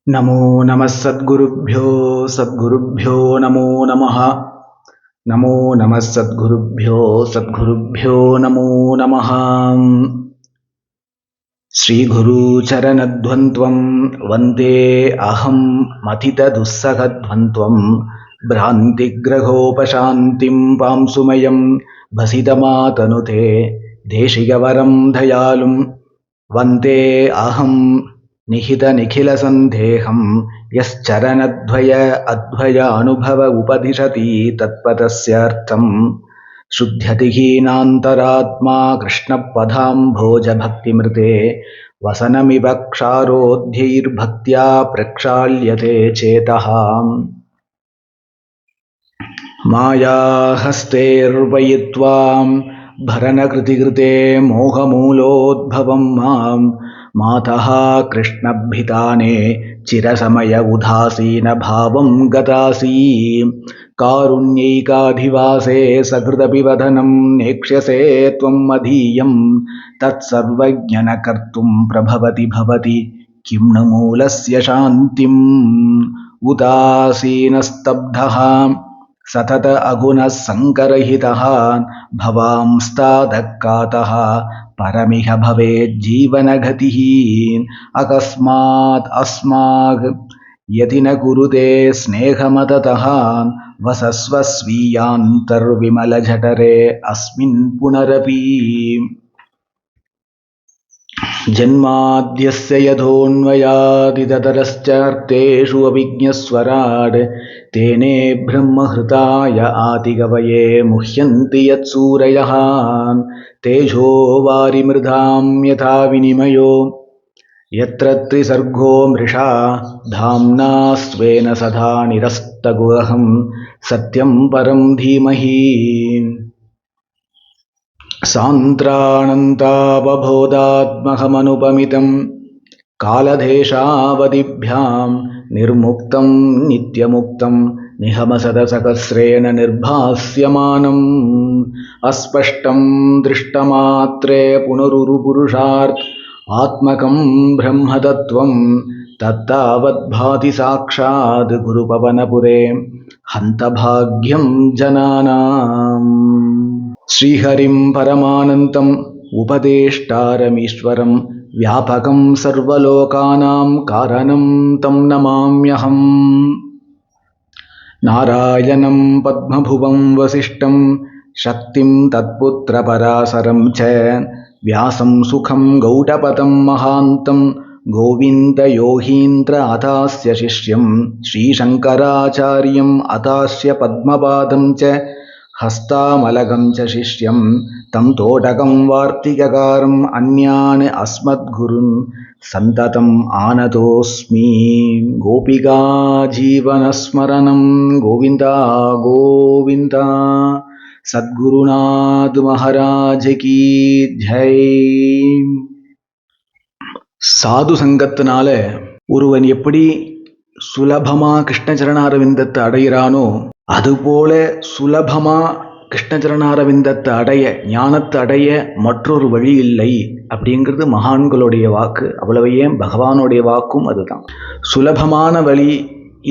नमो नमः सद्गुरुभ्यो नमो नमः। नमो नमः सद्गुरुभ्यो नमो नमः। श्रीगुरुचरणध्वन्त्वं वन्दे अहं मथितदुस्सहध्वन्त्वं भ्रान्तिग्रहोपशान्तिं पांसुमयं भसितमातनुते देशिकवरं दयालुं वन्दे अहं निहितनिखिलसन्देहं यश्चरणद्वय अद्वयानुभव उपदिशति तत्पदस्यार्थं शुद्ध्यतिहीनान्तरात्मा कृष्णपदाम्भोजभक्तिमृते वसनमिव क्षारोध्यैर्भक्त्या प्रक्षाल्यते चेतः। मायाहस्तैर्वयित्वां भरणकृतिकृते मोहमूलोद्भवं मां मातः कृष्णभिताने चिरसमय उदासीनभावं गतासि कारुण्यैकाधिवासे सकृदपि वदनं नेक्ष्यसे त्वं मदीयं तत्सर्वज्ञनकर्तुं प्रभवति भवति किं न मूलस्य शान्तिम् उदासीनस्तब्धः सतत अगुणः सङ्करहितः भवांस्तादक्कातः परमिह भवेज्जीवनगतिः अकस्मात् अस्माक् यदि न कुरुते स्नेहमततः वसस्व स्वीयान्तर्विमलजठरे अस्मिन् पुनरपि। जन्माद्यस्य यथोऽन्वयादितरश्चार्थेषु अभिज्ञस्वराट् तेने ब्रह्महृताय आदिकवये मुह्यन्ति यत्सूरयः तेजो वारिमृधां यथा विनिमयो यत्र त्रिसर्गो मृषा धाम्ना स्वेन सदा निरस्तगुहं सत्यं परं धीमहि। सान्द्रानन्तावबोधात्महमनुपमितं कालदेशावधिभ्यां निर्मुक्तं नित्यमुक्तं निहमसदसहस्रेण निर्भास्यमानम् अस्पष्टं दृष्टमात्रे पुनरुरुपुरुषार्थ आत्मकं ब्रह्मतत्त्वं तत्तावद्भाति साक्षात् गुरुपवनपुरे हन्तभाग्यं जनानाम्। श्रीहरिं परमानन्तम् उपदेष्टारमीश्वरं व्यापकं सर्वलोकानां कारणं तं नमाम्यहम्। नारायणं पद्मभुवं वसिष्ठं शक्तिं तत्पुत्रपराशरं च व्यासं सुखं गौडपदं महान्तं गोविन्दयोगीन्द्र अथास्य शिष्यं श्रीशङ्कराचार्यम् अथास्य पद्मपादं च हस्तामलकं च शिष्यं तं तोटकं वार्तिककारम् अन्यान् अस्मद्गुरुन् सन्ततम् आनतोऽस्मि। गोपिका जीवनस्मरणं गोविन्द गोविन्द। सद्गुरुनाथ महाराज की जय। சாது சங்கத்தினால ஒருவன் எப்படி சுலபமா கிருஷ்ணச்சரணாரவிந்தத்தை அடைகிறானோ அதுபோல சுலபமா கிருஷ்ணச்சரணாரவிந்தத்தை அடைய ஞானத்தை அடைய மற்றொரு வழி இல்லை அப்படிங்கிறது மகான்களுடைய வாக்கு. அவ்வளவு ஏன் பகவானுடைய வாக்கும் அதுதான். சுலபமான வழி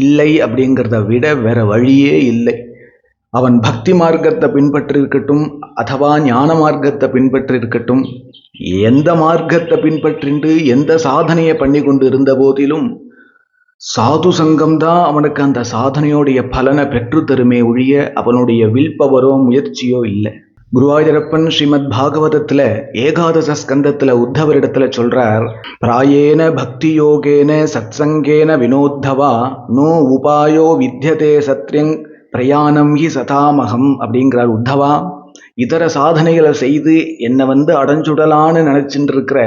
இல்லை அப்படிங்கிறத விட வேற வழியே இல்லை. அவன் பக்தி மார்க்கத்தை பின்பற்றிருக்கட்டும் அதுவா ஞான மார்க்கத்தை பின்பற்றிருக்கட்டும், எந்த மார்க்கத்தை பின்பற்றிண்டு எந்த சாதனையை பண்ணி கொண்டு இருந்த போதிலும் சாது சங்கம்தான் அவனுக்கு அந்த சாதனையோடைய பலனை பெற்று தருமே ஒழிய அவனுடைய வில்பவரோ முயற்சியோ இல்லை. குருவாயூரப்பன் ஸ்ரீமத் பாகவதத்துல ஏகாதச ஸ்கந்தத்துல உத்தவரிடத்துல சொல்றார், பிராயேன பக்தி யோகேன சத்சங்கேன வினோத்தவா நோ உபாயோ வித்யதே சத்யங் பிரயாணம் ஹி சதாமகம் அப்படிங்கிறார். உத்தவா, இதர சாதனைகளை செய்து என்னை அடைஞ்சுடலான்னு நினைச்சுட்டு இருக்கிற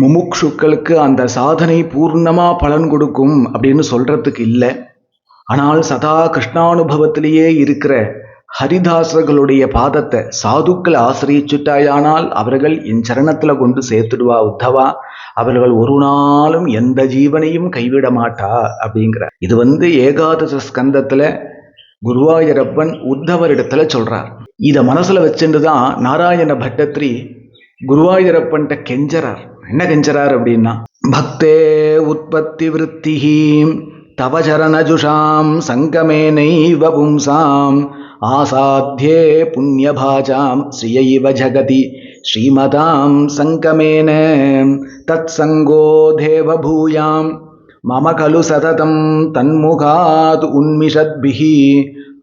முமுக்ஷுக்களுக்கு அந்த சாதனை பூர்ணமா பலன் கொடுக்கும் அப்படின்னு சொல்றதுக்கு இல்லை. ஆனால் சதா கிருஷ்ணானுபவத்திலேயே இருக்கிற ஹரிதாசர்களுடைய பாதத்தை சாதுக்களை ஆசிரியிச்சுட்டாயானால் அவர்கள் என் சரணத்துல கொண்டு சேர்த்துடுவா உத்தவா. அவர்கள் ஒரு நாளும் எந்த ஜீவனையும் கைவிட மாட்டா அப்படிங்கிறார். இது ஏகாதச ஸ்கந்தத்துல குருவாயூரப்பன் உத்தவரிடத்துல சொல்றார். இத மனசுல வச்சுட்டுதான் நாராயண பட்டத்ரி குருவாயூரப்பன்ட்ட கெஞ்சறார். என்ன கெஞ்சறார் அப்படின்னா, பக்தே உற்பத்தி விருத்திஹி தவ சரணஜுஷாம் சங்கமேனைவ பும்சாம் ஆசாத்யே புண்ணியபாஜாம் ஸ்ரீயைவ ஜகதி ஸ்ரீமதாம் சங்கமேன தத் சங்கோ தேவ பூயாம் மம கலு சததம் தன்முகாத் உன்மிஷத்பிஹி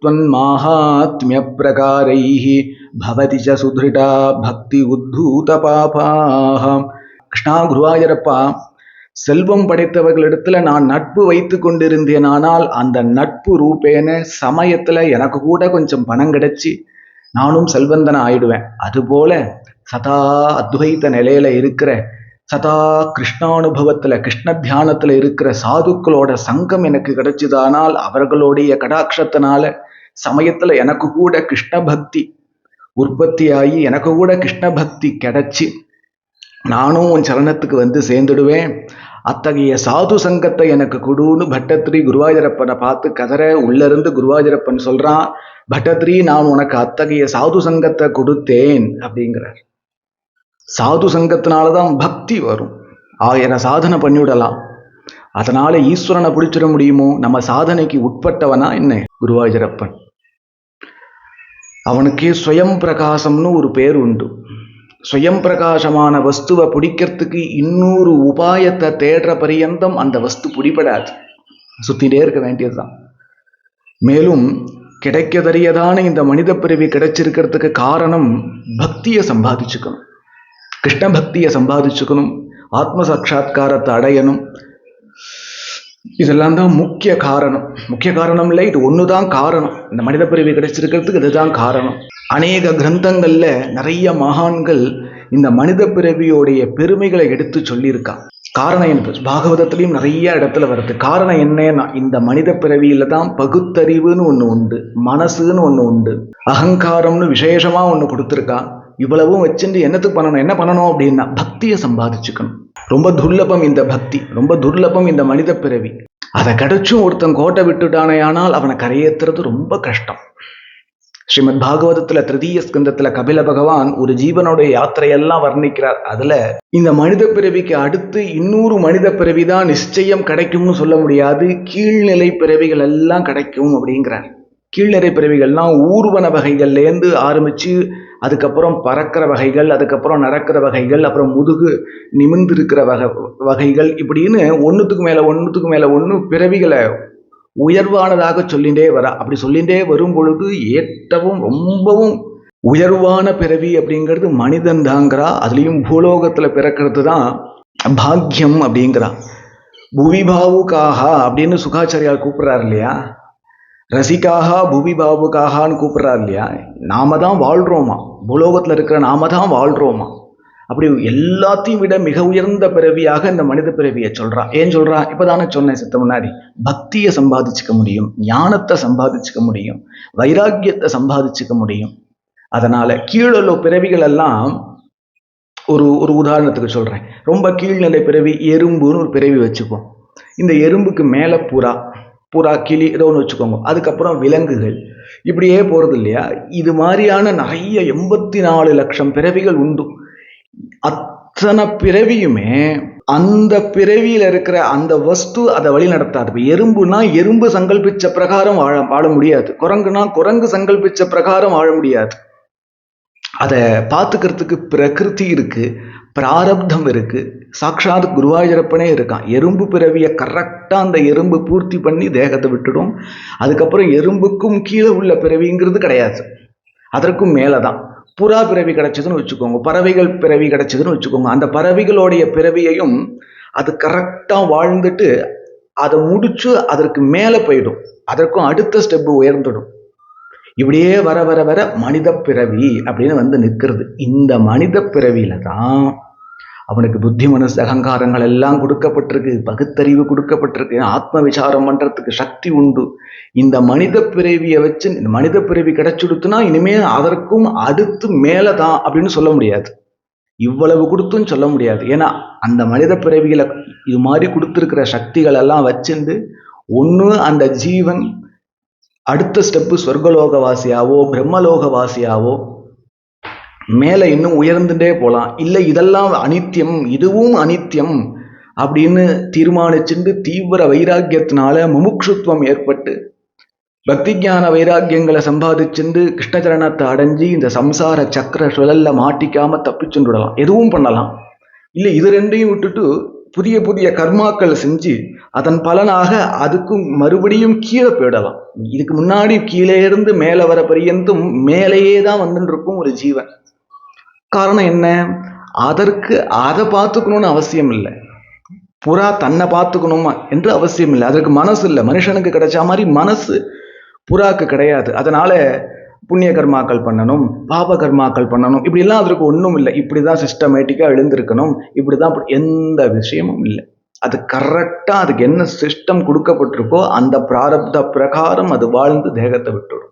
त्वन्माहात्म्य प्रकारैः भवति च सुदृढा भक्ति उद्धूत पापाः. கிருஷ்ணா குருவாயூரப்பா, செல்வம் படைத்தவர்களிடத்துல நான் நட்பு வைத்து கொண்டிருந்தேன். ஆனால் அந்த நட்பு ரூபேன சமயத்துல எனக்கு கூட கொஞ்சம் பணம் கிடைச்சி நானும் செல்வந்தன ஆயிடுவேன். அதுபோல சதா அத்வைத்த நிலையில இருக்கிற, சதா கிருஷ்ணானுபவத்துல கிருஷ்ண தியானத்துல இருக்கிற சாதுக்களோட சங்கம் எனக்கு கிடைச்சதானால் அவர்களுடைய கடாட்சத்தினால சமயத்துல எனக்கு கூட கிருஷ்ண பக்தி உற்பத்தி ஆகி எனக்கு கூட கிருஷ்ண பக்தி கிடைச்சி நானும் உன் சரணத்துக்கு வந்து சேர்ந்துடுவேன். அத்தகைய சாது சங்கத்தை எனக்கு கொடுன்னு பட்டத்ரி குருவாயூரப்பனை பார்த்து கதற. உள்ள இருந்து குருவாயூரப்பன் சொல்றான், பட்டத்ரி நான் உனக்கு அத்தகைய சாது சங்கத்தை கொடுத்தேன் அப்படிங்கிறார். சாது சங்கத்தினாலதான் பக்தி வரும். 1000 சாதனை பண்ணிவிடலாம், அதனால ஈஸ்வரனை பிடிச்சிட முடியுமோ? நம்ம சாதனைக்கு உட்பட்டவனா என்ன குருவாயூரப்பன்? அவனுக்கே ஸ்வயம் பிரகாசம்னு ஒரு பேர் உண்டு. ஸ்வயம் பிரகாசமான வஸ்துவை பிடிக்கிறதுக்கு இன்னொரு உபாயத்தை தேடுற பரியந்தம் அந்த வஸ்து பிடிபடாது, சுத்திட்டே இருக்க வேண்டியதுதான். மேலும் கிடைக்கதறியதான இந்த மனித பிறவி கிடைச்சிருக்கிறதுக்கு காரணம் பக்தியை சம்பாதிச்சுக்கணும், கிருஷ்ண பக்தியை சம்பாதிச்சுக்கணும், ஆத்ம சாட்சா்காரத்தை அடையணும். இதெல்லாம் தான் முக்கிய காரணம். முக்கிய காரணம் இல்லை, இது ஒண்ணுதான் காரணம். இந்த மனித பிறவி கிடைச்சிருக்கிறதுக்கு இதுதான் காரணம். அநேக கிரந்தங்கள்ல நிறைய மகான்கள் இந்த மனித பிறவியோடைய பெருமைகளை எடுத்து சொல்லியிருக்கான். காரணம் என்ன? பாகவதத்திலையும் நிறைய இடத்துல வருது. காரணம் என்னன்னா, இந்த மனித பிறவியில தான் பகுத்தறிவுன்னு ஒண்ணு உண்டு, மனசுன்னு ஒண்ணு உண்டு, அகங்காரம்னு விசேஷமா ஒண்ணு கொடுத்துருக்கான். இவ்வளவும் வச்சுட்டு என்னத்துக்கு பண்ணணும்? என்ன பண்ணணும் அப்படின்னா பக்தியை சம்பாதிச்சுக்கணும். ரொம்ப துர்லபம் இந்த பக்தி, ரொம்ப துர்லபம் இந்த மனித பிறவி. அதை கிடைச்சும் ஒருத்தன் கோட்டை விட்டுட்டானே ஆனால் அவனை கரையேற்றுறது ரொம்ப கஷ்டம். ஸ்ரீமத் பாகவதத்துல 3ய ஸ்கந்தத்துல கபில பகவான் ஒரு ஜீவனுடைய யாத்திரையெல்லாம் வர்ணிக்கிறார். அதுல இந்த மனித பிறவிக்கு அடுத்து இன்னொரு மனித பிறவிதான் நிச்சயம் கிடைக்கும்னு சொல்ல முடியாது, கீழ்நிலை பிறவிகள் எல்லாம் கிடைக்கும் அப்படிங்கிறார். கீழ்நிலை பிறவிகள்லாம் ஊர்வன வகைகள்லேருந்து ஆரம்பிச்சு அதுக்கப்புறம் பறக்கிற வகைகள், அதுக்கப்புறம் நடக்கிற வகைகள், அப்புறம் முதுகு நிமிர்ந்து இருக்கிற வகைகள், இப்படின்னு ஒன்றுத்துக்கு மேல ஒன்று பிறவிகளை உயர்வானதாக சொல்லிண்டே வர. அப்படி சொல்லிண்டே வரும் பொழுது ஏற்றவும் ரொம்பவும் உயர்வான பிறவி அப்படிங்கிறது மனிதன் தாங்கிறா. அதுலேயும் பூலோகத்துல பிறக்கிறது தான் பாக்கியம் அப்படிங்கிறா. புவிபாவுக்காக அப்படின்னு சுகாச்சாரியார் கூப்பிடுறாரு இல்லையா, ரசிக்காக புவிபாவுக்காகன்னு கூப்பிடுறாரு இல்லையா. நாம தான் வாழ்றோமா, பூலோகத்துல இருக்கிற நாம தான் வாழ்றோமா. அப்படி எல்லாத்தையும் விட மிக உயர்ந்த பிறவியாக இந்த மனித பிறவியை சொல்றா. ஏன் சொல்றா? இப்பதானே சொன்னேன் சித்த முன்னாடி. பக்தியை சம்பாதிச்சுக்க முடியும், ஞானத்தை சம்பாதிச்சுக்க முடியும், வைராக்கியத்தை சம்பாதிச்சுக்க முடியும். அதனால கீழுள்ள பிறவிகள் எல்லாம் ஒரு உதாரணத்துக்கு சொல்றேன். ரொம்ப கீழ்நிலை பிறவி எறும்புன்னு ஒரு பிறவி வச்சுப்போம். இந்த எறும்புக்கு மேல புறா கிளி ஏதோ ஒன்று வச்சுக்கோங்க, அதுக்கப்புறம் விலங்குகள், இப்படியே போறது இல்லையா. இது மாதிரியான நிறைய 84 லட்சம் பிறவிகள் உண்டு. அத்தனை பிறவியுமே அந்த பிறவியில இருக்கிற அந்த வஸ்து அதை வழி நடத்தாது. இப்போ எறும்புனா எறும்பு சங்கல்பிச்ச பிரகாரம் வாழ முடியாது, குரங்குனா குரங்கு சங்கல்பிச்ச பிரகாரம் வாழ முடியாது. அதை பார்த்துக்கிறதுக்கு பிரகிருதி இருக்கு, பிராரப்தம் இருக்கு, சாட்சாத் குருவாயூரப்பனே இருக்கான். எறும்பு பிறவியை கரெக்டா அந்த எறும்பு பூர்த்தி பண்ணி தேகத்தை விட்டுடும். அதுக்கப்புறம் எறும்புக்கும் கீழே உள்ள பிறவிங்கிறது கிடையாது, அதற்கும் மேலதான். புறா பிறவி கிடைச்சதுன்னு வச்சுக்கோங்க, பறவைகள் பிறவி கிடைச்சதுன்னு வச்சுக்கோங்க. அந்த பறவைகளுடைய பிறவியையும் அது கரெக்டா வாழ்ந்துட்டு அதை முடிச்சு அதற்கு மேல போயிடும், அதற்கும் அடுத்த ஸ்டெப் உயர்ந்துடும். இப்படியே வர வர வர மனித பிறவி அப்படின்னு வந்து நிற்கிறது. இந்த மனித பிறவியில தான் அவனுக்கு புத்தி மனசு அகங்காரங்கள் எல்லாம் கொடுக்கப்பட்டிருக்கு, பகுத்தறிவு கொடுக்கப்பட்டிருக்கு, ஆத்ம விசாரம் பண்றதுக்கு சக்தி உண்டு. இந்த மனித பிறவியை வச்சு இந்த மனித பிறவி கிடைச்சுடுத்துனா இனிமே அதற்கும் அடுத்து மேலதான் அப்படின்னு சொல்ல முடியாது, இவ்வளவு கொடுத்தும் சொல்ல முடியாது. ஏன்னா அந்த மனித பிறவிகளை இது மாதிரி கொடுத்துருக்கிற சக்திகள் எல்லாம் வச்சுண்டு ஒன்று அந்த ஜீவன் அடுத்த ஸ்டெப்பு சொர்க்கலோகவாசியாவோ பிரம்மலோகவாசியாவோ மேலே இன்னும் உயர்ந்துட்டே போகலாம். இல்லை இதெல்லாம் அனித்தியம், இதுவும் அனித்தியம் அப்படின்னு தீர்மானிச்சுட்டு தீவிர வைராக்கியத்தினால முமுட்சுத்துவம் ஏற்பட்டு பக்தி ஞான வைராக்கியங்களை சம்பாதிச்சுண்டு கிருஷ்ணச்சரணத்தை அடைஞ்சி இந்த சம்சார சக்கர சுழல்ல மாட்டிக்காம தப்பிச்சுண்டுடலாம். எதுவும் பண்ணலாம். இல்லை இது ரெண்டையும் விட்டுட்டு புதிய புதிய கர்மாக்கள் செஞ்சு அதன் பலனாக அதுக்கும் மறுபடியும் கீழே போயிடலாம். இதுக்கு முன்னாடி கீழே இருந்து மேலே வர பரியந்தும் மேலேயே தான் வந்துட்டு இருக்கும் ஒரு ஜீவன். காரணம் என்ன? அதற்கு அதை பார்த்துக்கணும்னு அவசியம் இல்லை. புறா தன்னை பார்த்துக்கணுமா என்று அவசியம் இல்லை. அதற்கு மனசு இல்லை. மனுஷனுக்கு கிடைச்ச மாதிரி மனசு புறாக்கு கிடையாது. அதனால புண்ணிய கர்மாக்கள் பண்ணணும், பாப கர்மாக்கள் பண்ணணும், இப்படிலாம் அதற்கு ஒன்றும் இல்லை. இப்படிதான் சிஸ்டமேட்டிக்கா எழுந்திருக்கணும், இப்படிதான் எந்த விஷயமும் இல்லை. அது கரெக்டா அதுக்கு என்ன சிஸ்டம் கொடுக்கப்பட்டிருக்கோ அந்த பிராரப்த பிரகாரம் அது வாழ்ந்து தேகத்தை விட்டுடும்.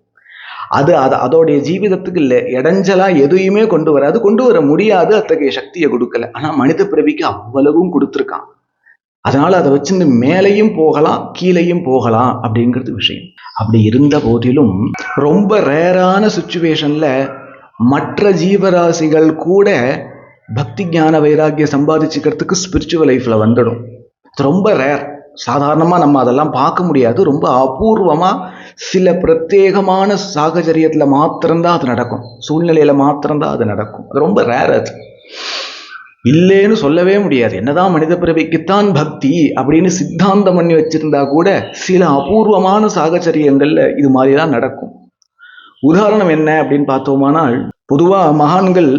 அதோடைய ஜீவிதத்துக்கு இல்லை இடைஞ்சலா எதையுமே கொண்டு வராது, கொண்டு வர முடியாது. அத்தகைய சக்தியை கொடுக்கல. ஆனா மனித பிறவிக்கு அவ்வளவும் கொடுத்துருக்கான். அதனால அதை வச்சுட்டு மேலையும் போகலாம் கீழையும் போகலாம் அப்படிங்கிறது விஷயம். அப்படி இருந்த போதிலும் ரொம்ப ரேரான சுச்சுவேஷன்ல மற்ற ஜீவராசிகள் கூட பக்தி ஞான வைராக்கியம் சம்பாதிச்சுக்கிறதுக்கு ஸ்பிரிச்சுவல் லைஃப்ல வந்துடும். ரொம்ப ரேர். சாதாரணமா நம்ம அதெல்லாம் பார்க்க முடியாது. ரொம்ப அபூர்வமா சில பிரத்யேகமான சாகச்சரியத்துல மாத்திரம்தான் அது நடக்கும், சூழ்நிலையில மாத்திரம்தான் அது நடக்கும். அது ரொம்ப ரேர். அது இல்லைன்னு சொல்லவே முடியாது. என்னதான் மனித பிறவிக்குத்தான் பக்தி அப்படின்னு சித்தாந்தம் பண்ணி வச்சிருந்தா கூட சில அபூர்வமான சாகச்சரியங்கள்ல இது மாதிரிதான் நடக்கும். உதாரணம் என்ன அப்படின்னு பார்த்தோமானால், பொதுவா மகான்கள்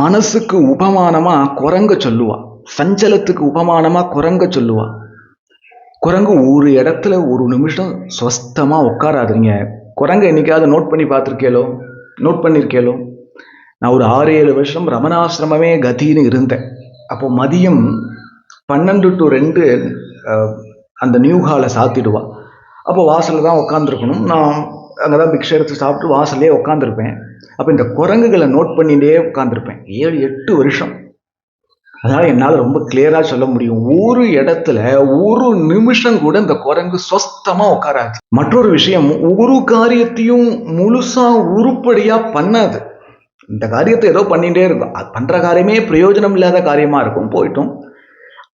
மனசுக்கு உபமானமா குரங்க சொல்லுவா, சஞ்சலத்துக்கு உபமானமா குரங்க சொல்லுவா. குரங்கு ஒரு இடத்துல ஒரு நிமிஷம் ஸ்வஸ்தமா உட்காராதுங்க. குரங்க என்னைக்காவது நோட் பண்ணி பார்த்துருக்கேளோ, நோட் பண்ணியிருக்கேளோ? நான் ஒரு 6-7 வருஷம் ரமணாசிரமமே கதின்னு இருந்தேன். அப்போ மதியம் 12 to 2 அந்த நியூ ஹாலை சாத்திடுவா. அப்போ வாசலில் தான் உட்காந்துருக்கணும். நான் அங்கே தான் பிக்ஷை எடுத்து சாப்பிட்டு வாசல்லே உட்காந்துருப்பேன். அப்போ இந்த குரங்குகளை நோட் பண்ணிகிட்டே உட்காந்துருப்பேன் 7-8 வருஷம். அதனால் என்னால் ரொம்ப கிளியராக சொல்ல முடியும், ஒரு இடத்துல ஒரு நிமிஷம் கூட இந்த குரங்கு சொஸ்தமாக உட்காராது. மற்றொரு விஷயம், ஒரு காரியத்தையும் முழுசாக உருப்படியாக பண்ணாது. இந்த காரியத்தை ஏதோ பண்ணிகிட்டே இருக்கும். அது பண்ணுற காரியமே பிரயோஜனம் இல்லாத காரியமாக இருக்கும். போயிட்டும்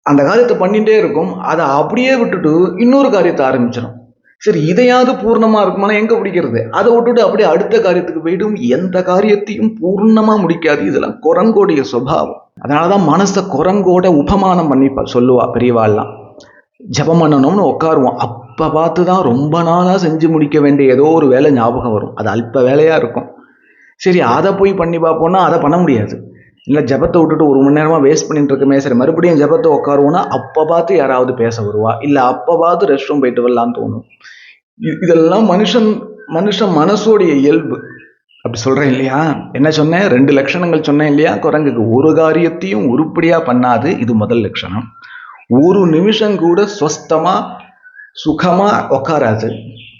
அந்த காரியத்தை பண்ணிகிட்டே இருக்கும். அதை அப்படியே விட்டுட்டு இன்னொரு காரியத்தை ஆரம்பிச்சிடும். சரி, இதையாவது பூர்ணமாக இருக்குமானா எங்கே பிடிக்கிறது? அதை விட்டுட்டு அப்படியே அடுத்த காரியத்துக்கு போயிடும். எந்த காரியத்தையும் பூர்ணமாக முடிக்காது. இதெல்லாம் குரங்கோடைய சுபாவம். அதனால தான் மனசை குரங்கோட உபமானம் பண்ணி சொல்லுவா பெரியவாள்லாம். ஜபம் பண்ணணும்னு உட்காருவோம். அப்போ பார்த்து தான் ரொம்ப நாளாக செஞ்சு முடிக்க வேண்டிய ஏதோ ஒரு வேலை ஞாபகம் வரும். அது அல்ப வேலையாக இருக்கும். சரி, அதை போய் பண்ணி பார்ப்போம்னா அதை பண்ண முடியாது. இல்லை, ஜபத்தை விட்டுட்டு 1 மணி நேரமாக வேஸ்ட் பண்ணிட்டு இருக்கமே, சரி மறுபடியும் ஜபத்தை உட்காருவோன்னா அப்போ பார்த்து யாராவது பேச வருவா, இல்லை அப்போ பார்த்து ரெஸ்ட் ரூம் போயிட்டு வரலான்னு தோணும். இதெல்லாம் மனுஷன் மனசோடைய இயல்பு. அப்படி சொல்கிறேன் இல்லையா? என்ன சொன்னேன்? 2 லட்சணங்கள் சொன்னேன் இல்லையா? குரங்குக்கு ஒரு காரியத்தையும் உருப்படியாக பண்ணாது. இது முதல் லட்சணம். ஒரு நிமிஷம் கூட ஸ்வஸ்தமாக சுகமாக உட்காராது.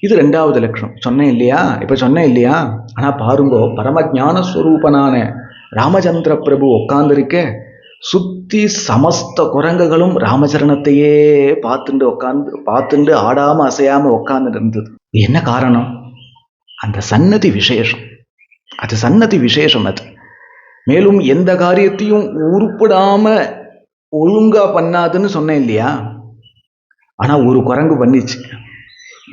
இது 2வது லட்சணம். சொன்னேன் இல்லையா? இப்போ சொன்னேன் இல்லையா? ஆனால் பாருங்கோ, பரமஜான ஸ்வரூபனான ராமச்சந்திர பிரபு உட்காந்துருக்க சுத்தி சமஸ்த குரங்குகளும் ராமச்சரணத்தையே பார்த்துண்டு ஆடாம அசையாம உட்கார்ந்து இருந்தது. என்ன காரணம்? அந்த சன்னதி விசேஷம். அது சன்னதி விசேஷம். அது மேலும் எந்த காரியத்தையும் உருப்படாம ஒழுங்கா பண்ணாதுன்னு சொன்னேன் இல்லையா? ஆனா ஒரு குரங்கு பண்ணிச்சு.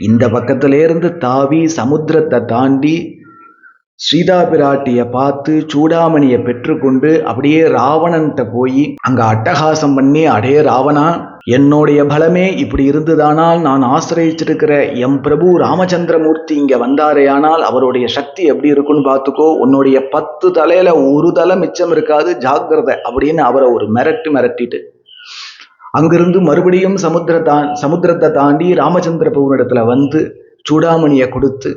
இந்த பக்கத்திலேருந்து தாவி சமுத்திரத்தை தாண்டி சீதா பிராட்டிய பார்த்து சூடாமணியை பெற்றுக்கொண்டு அப்படியே ராவணன்கிட்ட போய் அங்க அட்டகாசம் பண்ணி, அடே ராவணா, என்னுடைய பலமே இப்படி இருந்ததானால் நான் ஆசிரியிச்சிருக்கிற எம் பிரபு ராமச்சந்திரமூர்த்தி இங்க வந்தாரே ஆனால் அவருடைய சக்தி எப்படி இருக்குன்னு பார்த்துக்கோ, உன்னுடைய 10 தலையில ஒரு தலை மிச்சம் இருக்காது, ஜாக்கிரதை அப்படின்னு அவரை ஒரு மிரட்டிட்டு அங்கிருந்து மறுபடியும் சமுத்திரத்தை தாண்டி ராமச்சந்திர பிரபுவிடத்துல வந்து சூடாமணியை கொடுத்து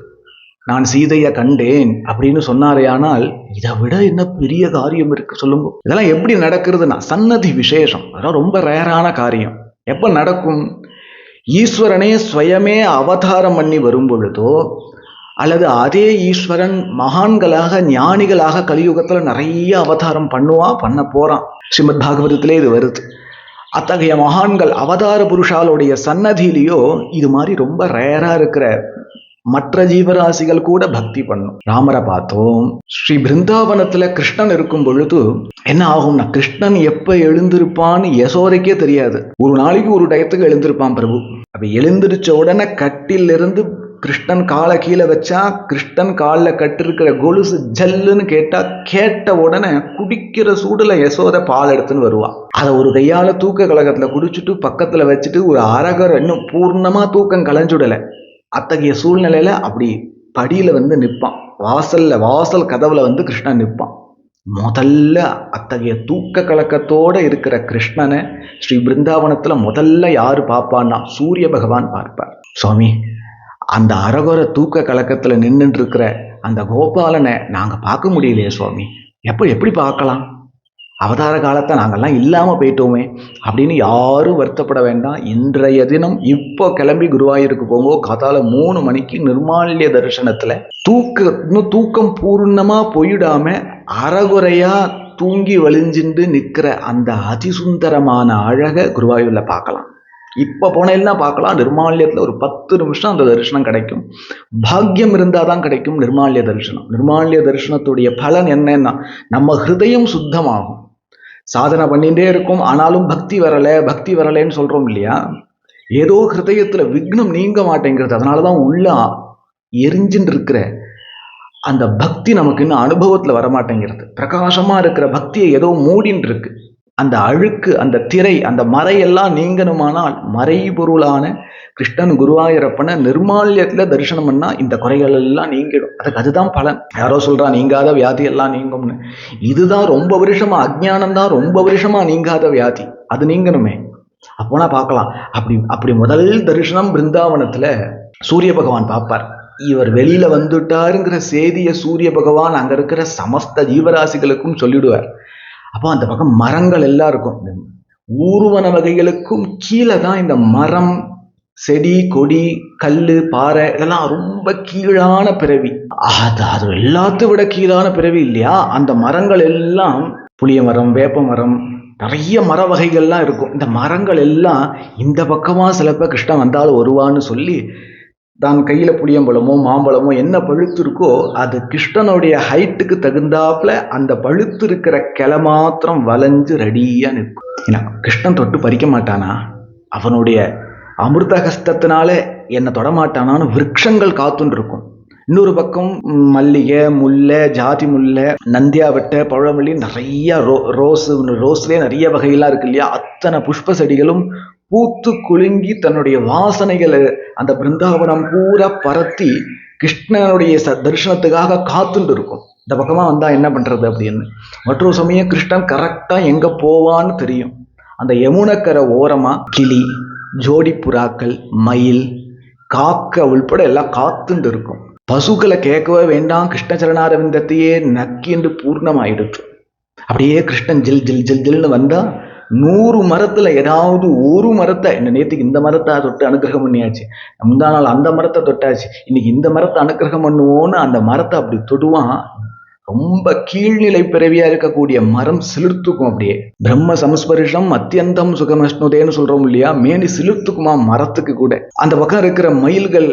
நான் சீதையை கண்டேன் அப்படின்னு சொன்னாரே ஆனால் இதை விட என்ன பெரிய காரியம் இருக்கு சொல்லுங்க. இதெல்லாம் எப்படி நடக்கிறதுனா சன்னதி விசேஷம். அதெல்லாம் ரொம்ப ரேரான காரியம். எப்ப நடக்கும்? ஈஸ்வரனே ஸ்வயமே அவதாரம் பண்ணி வரும் பொழுதோ, அல்லது அதே ஈஸ்வரன் மகான்களாக ஞானிகளாக கலியுகத்துல நிறைய அவதாரம் பண்ண போறான். ஸ்ரீமத் பாகவதத்திலே இது வருது. அத்தகைய மகான்கள் அவதார புருஷாலுடைய சன்னதியிலேயோ இது மாதிரி ரொம்ப ரேரா இருக்கிற மற்ற ஜீவராசிகள் கூட பக்தி பண்ணும். ராமரை பார்த்தோம். ஸ்ரீ பிருந்தாவனத்துல கிருஷ்ணன் இருக்கும் பொழுது என்ன ஆகும்னா, கிருஷ்ணன் எப்ப எழுந்திருப்பான்னு யசோதைக்கே தெரியாது. ஒரு நாளைக்கு ஒரு டயத்துக்கு எழுந்திருப்பான் பிரபு. அப்ப எழுந்திருச்ச உடனே கட்டிலிருந்து கிருஷ்ணன் காலை கீழே வச்சா கிருஷ்ணன் காலில் கட்டிருக்கிற கொலுசு ஜல்லுன்னு கேட்ட உடனே குடிக்கிற சூடுல யசோதை பால் எடுத்துன்னு வருவான். அதை ஒரு கையால தூக்க கழகத்துல குடிச்சுட்டு பக்கத்துல வச்சுட்டு ஒரு அரகரை இன்னும் பூர்ணமா தூக்கம் கலைஞ்சுடலை. அத்தகைய சூழ்நிலையில அப்படி படியில நிற்பான். வாசல் கதவுல கிருஷ்ணன் நிற்பான். முதல்ல அத்தகைய தூக்க கலக்கத்தோட இருக்கிற கிருஷ்ணனை ஸ்ரீ பிருந்தாவனத்துல முதல்ல யாரு பார்ப்பான்னா சூரிய பகவான் பார்ப்பார். சுவாமி, அந்த அரகர தூக்க கலக்கத்துல நின்றுட்டு இருக்கிற அந்த கோபாலனை நாங்க பார்க்க முடியலையே சுவாமி, எப்படி பார்க்கலாம்? அவதார காலத்தை நாங்கெல்லாம் இல்லாம போயிட்டோமே அப்படின்னு யாரும் வருத்தப்பட வேண்டாம். இன்றைய தினம் இப்போ கிளம்பி குருவாயூருக்கு போங்க. காத்தால 3 மணிக்கு நிர்மால்ய தரிசனத்துல தூக்கம் பூர்ணமா போயிடாம அறகுறையா தூங்கி வலிஞ்சின்று நிற்கிற அந்த அதிசுந்தரமான அழகை குருவாயூர்ல பார்க்கலாம். இப்ப போனேன்னா பார்க்கலாம். நிர்மால்யத்துல ஒரு 10 நிமிஷம் அந்த தரிசனம் கிடைக்கும். பாக்கியம் இருந்தாதான் கிடைக்கும் நிர்மால்ய தரிசனம். நிர்மால்ய தரிசனத்துடைய பலன் என்னன்னா, நம்ம ஹிருதயம் சுத்தமாகும். சாதனை பண்ணிட்டே இருக்கும், ஆனாலும் பக்தி வரலைன்னு சொல்றோம் இல்லையா? ஏதோ ஹிருதயத்துல விக்னம் நீங்க மாட்டேங்கிறது. அதனாலதான் உள்ள எரிஞ்சுட்டு இருக்கிற அந்த பக்தி நமக்கு இன்னும் அனுபவத்துல வரமாட்டேங்கிறது. பிரகாசமா இருக்கிற பக்தியை ஏதோ மூடின்னு இருக்கு. அந்த அழுக்கு, அந்த திரை, அந்த மறையெல்லாம் நீங்கணுமானால் மறைபொருளான கிருஷ்ணன் குருவாயூரப்பனை நிர்மால்யத்துல தரிசனம் பண்ணா இந்த குறைகள் எல்லாம் நீங்கிடும். அதுதான் பலன். யாரோ சொல்றா நீங்காத வியாதி எல்லாம் நீங்கும்னு. இதுதான் ரொம்ப வருஷமா அஜ்ஞானம் தான் ரொம்ப வருஷமா நீங்காத வியாதி. அது நீங்கணுமே. அப்போனா பார்க்கலாம். அப்படி முதல் தரிசனம் பிருந்தாவனத்துல சூரிய பகவான் பார்ப்பார். இவர் வெளியில வந்துட்டாருங்கிற செய்திய சூரிய பகவான் அங்க இருக்கிற சமஸ்த ஜீவராசிகளுக்கும் சொல்லிடுவார். அப்போ அந்த பக்கம் மரங்கள் எல்லாம் இருக்கும். ஊர்வன வகைகளுக்கும் கீழே தான் இந்த மரம், செடி, கொடி, கல்லு, பாறை இதெல்லாம் ரொம்ப கீழான பிறவி. அது எல்லாத்தையும் விட கீழான பிறவி இல்லையா? அந்த மரங்கள் எல்லாம் புளிய மரம், வேப்ப மரம், நிறைய மர வகைகள்லாம் இருக்கும். இந்த மரங்கள் எல்லாம் இந்த பக்கமா சிலப்ப கிருஷ்ணன் வந்தாலும் வருவான்னு சொல்லி தான் கையில புளியம்பழமோ மாம்பழமோ என்ன பழுத்து இருக்கோ அது கிருஷ்ணனுடைய ஹைட்டுக்கு தகுந்தாப்புல அந்த பழுத்து இருக்கிற கிளை மாத்திரம் வளைஞ்சு ரெடியா நிற்கும். ஏன்னா கிருஷ்ணன் தொட்டு பறிக்க மாட்டானா? அவனுடைய அமிர்த ஹஸ்தத்தினால என்னை தொடமாட்டானான்னு விருட்சங்கள் காத்துன்னு இருக்கும். இன்னொரு பக்கம் மல்லிகை, முல்லை, ஜாதி முல்லை, நந்தியாவட்டை, பழமல்லி, நிறைய ரோஸ்லேயே நிறைய வகையெல்லாம் இருக்கு இல்லையா? அத்தனை புஷ்ப செடிகளும் பூத்து குலுங்கி தன்னுடைய வாசனைகளை அந்த பிருந்தாவனம் பூரா பரத்தி கிருஷ்ணனுடைய தரிசனத்துக்காக காத்துட்டு இருக்கும். இந்த பக்கமா வந்தா என்ன பண்றது அப்படின்னு. மற்றொரு சமயம் கிருஷ்ணன் கரெக்டா எங்க போவான்னு தெரியும். அந்த யமுனக்கரை ஓரமா கிளி, ஜோடி புறாக்கள், மயில், காக்க உள்பட எல்லாம் காத்துட்டு இருக்கும். பசுக்களை கேட்கவே வேண்டாம், கிருஷ்ண சரணாரவிந்தத்தையே நக்கின்று பூர்ணமாயிடுச்சு. அப்படியே கிருஷ்ணன் ஜில் ஜில் ஜில் ஜில்னு வந்தா 100 மரத்துல ஏதாவது ஒரு மரத்தை, என்ன நேற்றுக்கு இந்த மரத்தை தொட்டு அனுகிரகம் பண்ணியாச்சு, முந்தா நாள் அந்த மரத்தை தொட்டாச்சு, இன்னைக்கு இந்த மரத்தை அனுகிரகம் பண்ணுவோன்னு அந்த மரத்தை அப்படி தொடுவான். ரொம்ப கீழ்நிலை பிறவியா இருக்கக்கூடிய மரம் சிலிர்த்துக்கும். அப்படியே பிரம்ம சம்ஸ்பரிஷம் அத்தியந்தம் சுகமஷ்ணுதேன்னு சொல்றோம் இல்லையா? மேனி சிலிர்த்துக்குமா மரத்துக்கு கூட. அந்த பக்கம் இருக்கிற மயில்கள்,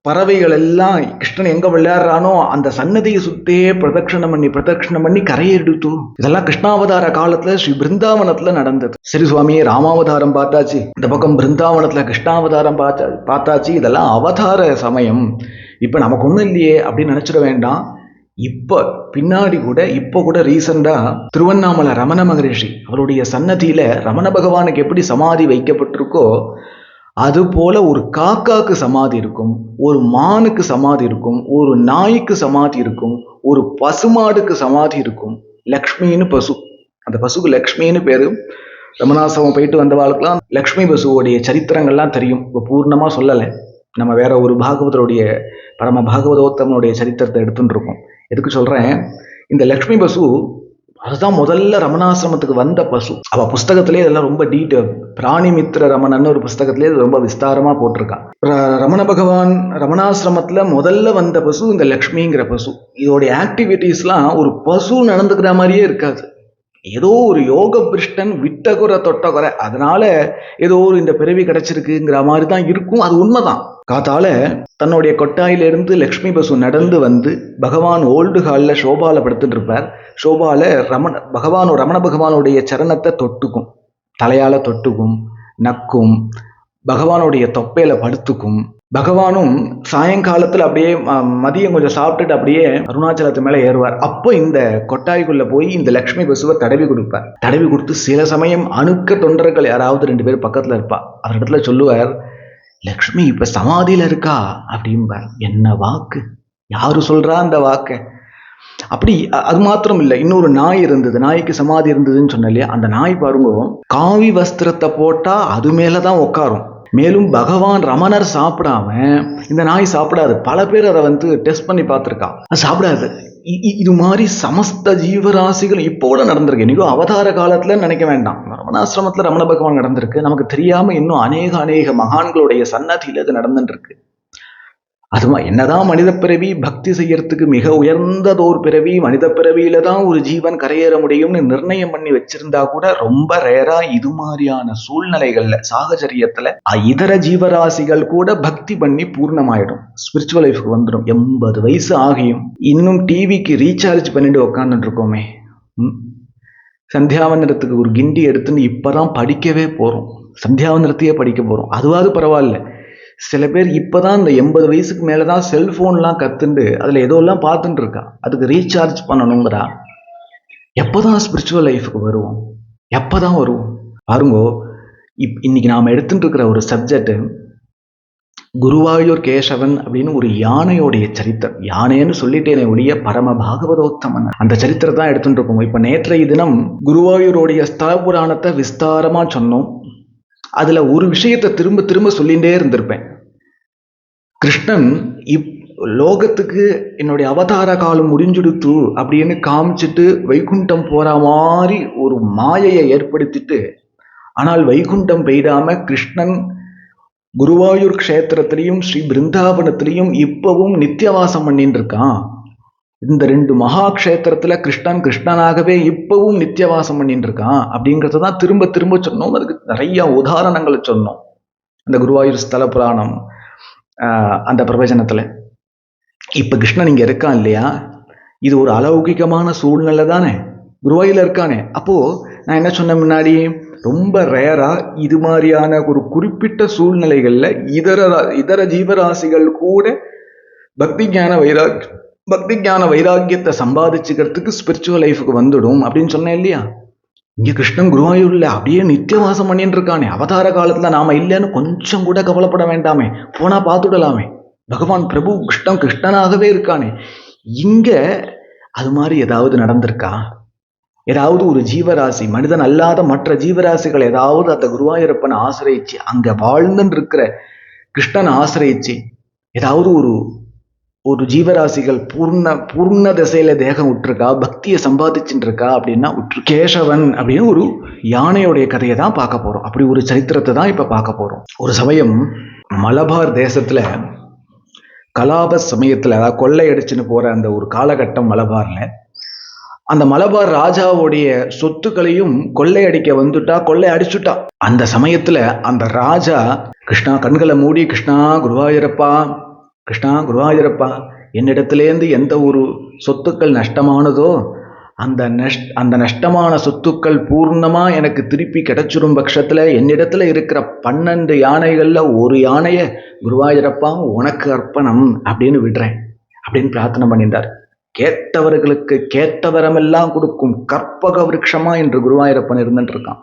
பறவைகள் எல்லாம் கிருஷ்ணன் எங்க விளையாடுறானோ அந்த சன்னதியை சுத்தே பிரதட்சணம் பண்ணி கரையை எடுத்து. இதெல்லாம் கிருஷ்ணாவதார காலத்துல ஸ்ரீ பிருந்தாவனத்துல நடந்தது. சரி சுவாமியே, ராமாவதாரம் பார்த்தாச்சு, இந்த பக்கம் பிருந்தாவனத்துல கிருஷ்ணாவதாரம் பார்த்தாச்சு, இதெல்லாம் அவதார சமயம், இப்ப நமக்கு ஒண்ணும் இல்லையே அப்படின்னு நினைச்சிட வேண்டாம். இப்போ கூட ரீசெண்டா திருவண்ணாமலை ரமண மகரிஷி அவருடைய சன்னதியில ரமண பகவானுக்கு எப்படி சமாதி வைக்கப்பட்டிருக்கோ அது போல ஒரு காக்காக்கு சமாதி இருக்கும், ஒரு மானுக்கு சமாதி இருக்கும், ஒரு நாய்க்கு சமாதி இருக்கும், ஒரு பசுமாடுக்கு சமாதி இருக்கும். லக்ஷ்மின்னு பசு, அந்த பசுக்கு லக்ஷ்மின்னு பேரு. ரமணாசிரமம் போயிட்டு வந்தவாளுக்கெல்லாம் லக்ஷ்மி பசுவோடைய சரித்திரங்கள்லாம் தெரியும். இப்போ பூர்ணமா சொல்லலை, நம்ம வேற ஒரு பாகவதருடைய பரம பாகவதோத்தமனுடைய சரித்திரத்தை எடுத்துட்டு இருக்கோம். எதுக்கு சொல்றேன், இந்த லக்ஷ்மி பசு அதுதான் முதல்ல ரமணாசிரமத்துக்கு வந்த பசு. அவ புஸ்தகத்திலே இதெல்லாம் ரொம்ப டீட்டெயில், பிராணிமித்திர ரமணன்னு ஒரு புஸ்தகத்திலே ரொம்ப விஸ்தாரமா போட்டிருக்கான். ரமண பகவான் ரமணாசிரமத்துல முதல்ல வந்த பசு இந்த லக்ஷ்மிங்கிற பசு. இதோடைய ஆக்டிவிட்டீஸ்லாம் ஒரு பசு நடந்துக்கிற மாதிரியே இருக்காது. ஏதோ ஒரு யோக பிருஷ்டன் விட்ட குறை தொட்ட குறை, அதனால ஏதோ ஒரு இந்த பிறவி கிடைச்சிருக்குங்கிற மாதிரி தான் இருக்கும். அது உண்மைதான். காத்தால தன்னுடைய கொட்டாயிலிருந்து லக்ஷ்மி பசு நடந்து வந்து பகவான் ஓல்டு ஹாலில் ஷோபால படுத்துட்டு இருப்பார். ஷோபால ரமண பகவானுடைய சரணத்தை தொட்டுக்கும், தலையால தொட்டுக்கும், நக்கும், பகவானுடைய தொப்பையில படுத்துக்கும். பகவானும் சாயங்காலத்துல அப்படியே மதியம் கொஞ்சம் சாப்பிட்டுட்டு அப்படியே அருணாச்சலத்து மேல ஏறுவார். அப்போ இந்த கொட்டாய்க்குள்ள போய் இந்த லக்ஷ்மி பசுவை தடவி கொடுப்பார். தடவி கொடுத்து சில சமயம் அணுக்க தொண்டர்கள் யாராவது 2 பேர் பக்கத்துல இருப்பா, அவர் இடத்துல சொல்லுவார், லக்ஷ்மி இப்ப சமாதியில இருக்கா அப்படிம்பார். என்ன வாக்கு! யாரு சொல்றா அந்த வாக்க? அப்படி அது மாத்திரம் இல்லை, இன்னொரு நாய் இருந்தது, நாய்க்கு சமாதி இருந்ததுன்னு சொன்ன இல்லையா, அந்த நாய் பாருங்க காவி வஸ்திரத்தை போட்டா அது மேலதான் உட்காரும். மேலும் பகவான் ரமணர் சாப்பிடாம இந்த நாய் சாப்பிடாது. பல பேர் அதை டெஸ்ட் பண்ணி பார்த்துருக்கா, அது சாப்பிடாது. இது மாதிரி சமஸ்த ஜீவராசிகள் இப்போ கூட நடந்திருக்கு. இன்னைக்கும் அவதார காலத்துல நினைக்க வேண்டாம், ரமணாசிரமத்துல ரமண பகவான் நடந்திருக்கு. நமக்கு தெரியாம இன்னும் அநேக மகான்களுடைய சன்னதியில இது நடந்துட்டு இருக்கு. அதுமா என்னதான் மனித பிறவி பக்தி செய்யறதுக்கு மிக உயர்ந்ததோர் பிறவி, மனித பிறவியில தான் ஒரு ஜீவன் கரையேற முடியும்னு நிர்ணயம் பண்ணி வச்சிருந்தா கூட ரொம்ப ரேரா இது மாதிரியான சூழ்நிலைகள்ல சாகச்சரியத்துல இதர ஜீவராசிகள் கூட பக்தி பண்ணி பூர்ணமாயிடும், ஸ்பிரிச்சுவல் லைஃப்க்கு வந்துடும். 80 வயசு ஆகியும் இன்னும் டிவிக்கு ரீசார்ஜ் பண்ணிட்டு உட்காந்துட்டு இருக்கோமே. சந்தியாவந்தனத்துக்கு ஒரு கிண்டி எடுத்துன்னு இப்பதான் படிக்கவே போறோம், சந்தியாவந்தனத்தையே படிக்க போறோம். அதுவாது பரவாயில்ல. சில பேர் இப்பதான் இந்த 80 வயசுக்கு மேலதான் செல்போன்லாம் கத்துண்டு அதுல ஏதோ எல்லாம் பார்த்துட்டு இருக்கா, அதுக்கு ரீசார்ஜ் பண்ணணுங்கிறா. எப்பதான் ஸ்பிரிச்சுவல் லைஃபுக்கு வருவோம்? எப்பதான் வருவோம் பாருங்கோ. இன்னைக்கு நாம எடுத்துட்டு இருக்கிற ஒரு சப்ஜெக்ட் குருவாயூர் கேசவன் அப்படின்னு ஒரு யானையோடைய சரித்திரம். யானைன்னு சொல்லிட்டேனே ஒழிய பரம பாகவதோத்தமன் அந்த சரித்திரத்தை தான் எடுத்துட்டு இருக்கோம். இப்ப நேற்றைய தினம் குருவாயூருடைய ஸ்தல புராணத்தை விஸ்தாரமா சொன்னோம். அதுல ஒரு விஷயத்தை திரும்ப திரும்ப சொல்லிகிட்டே இருந்திருப்பேன். கிருஷ்ணன் லோகத்துக்கு என்னுடைய அவதார காலம் முடிஞ்சுடுத்து அப்படின்னு காமிச்சிட்டு வைகுண்டம் போற மாதிரி ஒரு மாயையை ஏற்படுத்திட்டு, ஆனால் வைகுண்டம் பெய்டாம கிருஷ்ணன் குருவாயூர் க்ஷேத்திரத்திலையும் ஸ்ரீ பிருந்தாவனத்திலையும் இப்பவும் நித்தியவாசம் பண்ணிட்டு இருக்கான். இந்த 2 மகா க்ஷேத்திரத்துல கிருஷ்ணன் கிருஷ்ணனாகவே இப்பவும் நித்தியவாசம் பண்ணிட்டு இருக்கான் அப்படிங்கிறதான் திரும்ப திரும்ப சொன்னோம். அதுக்கு நிறைய உதாரணங்களை சொன்னோம் அந்த குருவாயூர் ஸ்தல புராணம் அந்த பிரவச்சனத்துல. இப்ப கிருஷ்ணன் இங்க இருக்கான் இல்லையா, இது ஒரு அலௌகிகமான சூழ்நிலை தானே, குருவாயூர்ல இருக்கானே. அப்போ நான் என்ன சொன்ன முன்னாடி, ரொம்ப ரேரா இது மாதிரியான ஒரு குறிப்பிட்ட சூழ்நிலைகள்ல இதர ஜீவராசிகள் கூட பக்தி ஞான வைராக்கியத்தை சம்பாதிச்சுக்கிறதுக்கு ஸ்பிரிச்சுவல் லைஃபுக்கு வந்துடும் அப்படின்னு சொன்னேன் இல்லையா. இங்க கிருஷ்ணன் குருவாயூர்ல அப்படியே நித்தியவாசம் பண்ணிட்டு இருக்கானே, அவதார காலத்துல நாம இல்லைன்னு கொஞ்சம் கூட கவலைப்பட வேண்டாமே, போனா பார்த்துடலாமே. பகவான் பிரபு கிருஷ்ணன் கிருஷ்ணனாகவே இருக்கானே. இங்க அது மாதிரி ஏதாவது நடந்திருக்கா? ஏதாவது ஒரு ஜீவராசி, மனிதன் அல்லாத மற்ற ஜீவராசிகள் ஏதாவது அந்த குருவாயூரப்பனை ஆசிரியிச்சு, அங்க வாழ்ந்துன்னு இருக்கிற கிருஷ்ணன் ஆசிரியிச்சு ஏதாவது ஒரு ஜீவராசிகள் பூர்ண திசையில தேகம் விட்டுருக்கா, பக்தியை சம்பாதிச்சுட்டு இருக்கா அப்படின்னா விட்டு. கேசவன் அப்படின்னு ஒரு யானையுடைய கதையை தான் பார்க்க போறோம். அப்படி ஒரு சரித்திரத்தை தான் இப்ப பார்க்க போறோம். ஒரு சமயம் மலபார் தேசத்துல கலாப சமயத்துல, அதாவது கொள்ளையடிச்சுன்னு போற அந்த ஒரு காலகட்டம் மலபார்ல, அந்த மலபார் ராஜாவுடைய சொத்துக்களையும் கொள்ளையடிக்க வந்துட்டா, கொள்ளை அடிச்சுட்டா. அந்த சமயத்துல அந்த ராஜா கிருஷ்ணா கண்களை மூடி, கிருஷ்ணா குருவாயூரப்பா, கிருஷ்ணா குருவாயூரப்பா, என்னிடத்திலேருந்து எந்த ஒரு சொத்துக்கள் நஷ்டமானதோ அந்த நஷ்டமான சொத்துக்கள் பூர்ணமா எனக்கு திருப்பி கிடைச்சிடும் பட்சத்துல என்னிடத்துல இருக்கிற 12 யானைகள்ல ஒரு யானைய குருவாயூரப்பா உனக்கு அர்ப்பணம் அப்படின்னு விடுறேன் அப்படின்னு பிரார்த்தனை பண்ணிட்டார். கேட்டவர்களுக்கு கேட்டவரமெல்லாம் கொடுக்கும் கற்பக விருட்சமா என்று குருவாயூரப்பன் இருந்துட்டு இருக்கான்.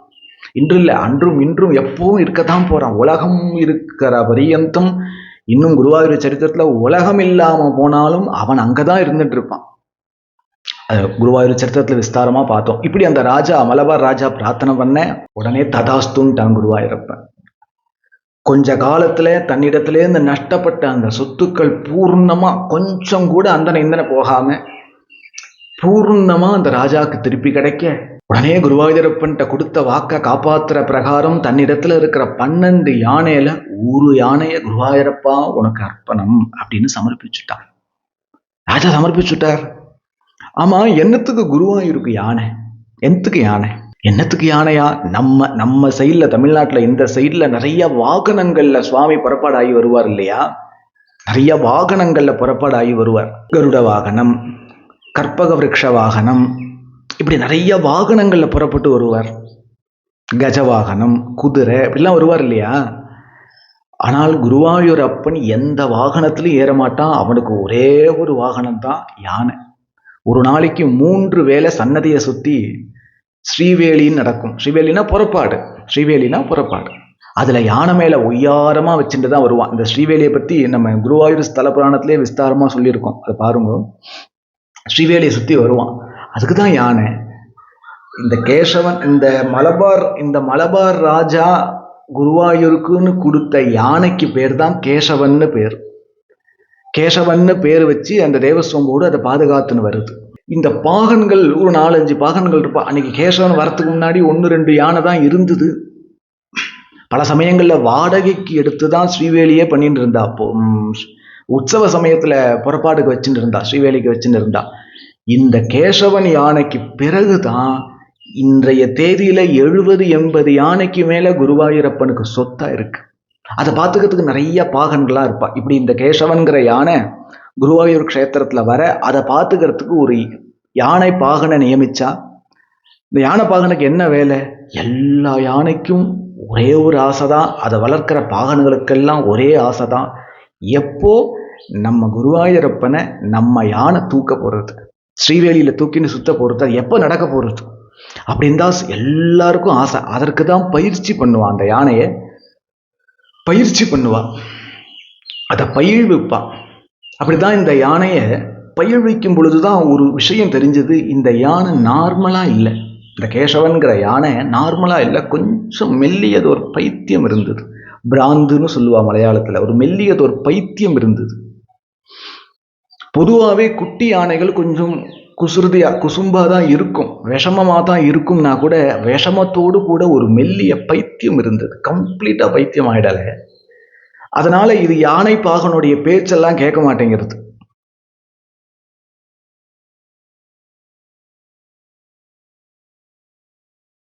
இன்று இல்லை, அன்றும் இன்றும் எப்பவும் இருக்கத்தான் போறான். உலகம் இருக்கிற பரியந்தம் இன்னும் குருவாயூர் சரித்திரத்துல உலகம் இல்லாம போனாலும் அவன் அங்கதான் இருந்துட்டு இருப்பான். குருவாயூர் சரித்திரத்துல விஸ்தாரமா பார்த்தோம். இப்படி அந்த ராஜா, மலபார் ராஜா பிரார்த்தனை பண்ண உடனே ததாஸ்துன்ட்டான் குருவாயூரப்பன். கொஞ்ச காலத்துல தன்னிடத்திலே இந்த நஷ்டப்பட்ட அந்த சொத்துக்கள் பூர்ணமா கொஞ்சம் கூட அந்தன இந்தன போகாம பூர்ணமா அந்த ராஜாக்கு திருப்பி கிடைக்க, உடனே குருவாயூரப்பன்ட்ட கொடுத்த வாக்க காப்பாத்துற பிரகாரம் தன்னிடத்துல இருக்கிற 12 யானையில ஒரு யானைய குருவாயூரப்பா உனக்கு அர்ப்பணம் அப்படின்னு சமர்ப்பிச்சுட்டார். ராஜா சமர்ப்பிச்சுட்டார். ஆமா, என்னத்துக்கு குருவாயூருக்கு யானை? என்னத்துக்கு யானை? என்னத்துக்கு யானையா? நம்ம சைடில், தமிழ்நாட்டில் இந்த சைடில் நிறைய வாகனங்கள்ல சுவாமி புறப்பாடு ஆகி வருவார் இல்லையா? நிறைய வாகனங்கள்ல புறப்பாடு ஆகி வருவார். கருட வாகனம், கற்பக விருட்ச வாகனம், இப்படி நிறைய வாகனங்கள்ல புறப்பட்டு வருவார். கஜ வாகனம், குதிரை, இப்படிலாம் வருவார் இல்லையா? ஆனால் குருவாயூர் அப்பன் எந்த வாகனத்திலும் ஏறமாட்டான். அவனுக்கு ஒரே ஒரு வாகனம் தான் யானை. ஒரு நாளைக்கு 3 வேளை சன்னதியை சுத்தி ஸ்ரீவேலின்னு நடக்கும். ஸ்ரீவேலினா புறப்பாடு. அதுல யானை மேல ஒய்யாரமா வச்சுட்டு தான் வருவான். இந்த ஸ்ரீவேலியை பத்தி நம்ம குருவாயூர் ஸ்தல புராணத்திலே விஸ்தாரமா சொல்லியிருக்கோம். அதை பாருங்க. ஸ்ரீவேலியை சுத்தி வருவான். அதுக்குதான் யானை. இந்த கேசவன், இந்த மலபார் ராஜா குருவாயூருக்குன்னு கொடுத்த யானைக்கு பேர் தான் கேசவன்னு பேர். கேசவன்னு பேர் வச்சு அந்த தேவஸ்வம்போடு அதை பாதுகாத்துன்னு வருது. இந்த பாகன்கள் ஒரு 4-5 பாகன்கள் இருப்பா. அன்னைக்கு கேசவன் வரத்துக்கு முன்னாடி 1-2 யானை தான் இருந்தது. பல சமயங்கள்ல வாடகைக்கு எடுத்து தான் ஸ்ரீவேலியே பண்ணிட்டு இருந்தா. அப்போ உற்சவ சமயத்துல புறப்பாடுக்கு வச்சுட்டு இருந்தா, ஸ்ரீவேலிக்கு வச்சுட்டு இருந்தா. இந்த கேசவன் யானைக்கு பிறகுதான் இன்றைய தேதியில 70-80 யானைக்கு மேல குருவாயூரப்பனுக்கு சொத்தா இருக்கு. அதை பார்த்துக்கிறதுக்கு நிறைய பாகன்களா இருப்பா. இப்படி இந்த கேசவன்கிற யானை குருவாயூர் க்ஷேத்திரத்துல வர அதை பார்த்துக்கிறதுக்கு ஒரு யானை பாகனை நியமிச்சா. இந்த யானை பாகனுக்கு என்ன வேலை? எல்லா யானைக்கும் ஒரே ஒரு ஆசைதான். அதை வளர்க்கிற பாகன்களுக்கெல்லாம் ஒரே ஆசைதான். எப்போ நம்ம குருவாயூரப்பனை நம்ம யானை தூக்க போறது, ஸ்ரீவேலியில தூக்கின்னு சுத்த போறது, அது எப்போ நடக்க போறது அப்படின்னு தான் எல்லாருக்கும் ஆசை. அதற்கு தான் பயிற்சி பண்ணுவான். அந்த யானையை பயிற்சி பண்ணுவான், அதை பயிழ்விப்பான். அப்படிதான் இந்த யானையை பயிழ்விக்கும் பொழுதுதான் ஒரு விஷயம் தெரிஞ்சது. இந்த யானை நார்மலா இல்லை. இந்த கேசவன்கிற யானை நார்மலா இல்லை. கொஞ்சம் மெல்லியது ஒரு பைத்தியம் இருந்தது. பிராந்துன்னு சொல்லுவா மலையாளத்துல. ஒரு மெல்லியது ஒரு பைத்தியம் இருந்தது. பொதுவாகவே குட்டி யானைகள் கொஞ்சம் குசும்பா தான் இருக்கும், விஷமமா தான் இருக்கும்னா கூட விஷமத்தோடு கூட ஒரு மெல்லிய பைத்தியம் இருந்தது. கம்ப்ளீட்டா பைத்தியம் ஆயிடல. அதனால இது யானை பாகனுடைய பேச்செல்லாம் கேட்க மாட்டேங்கிறது.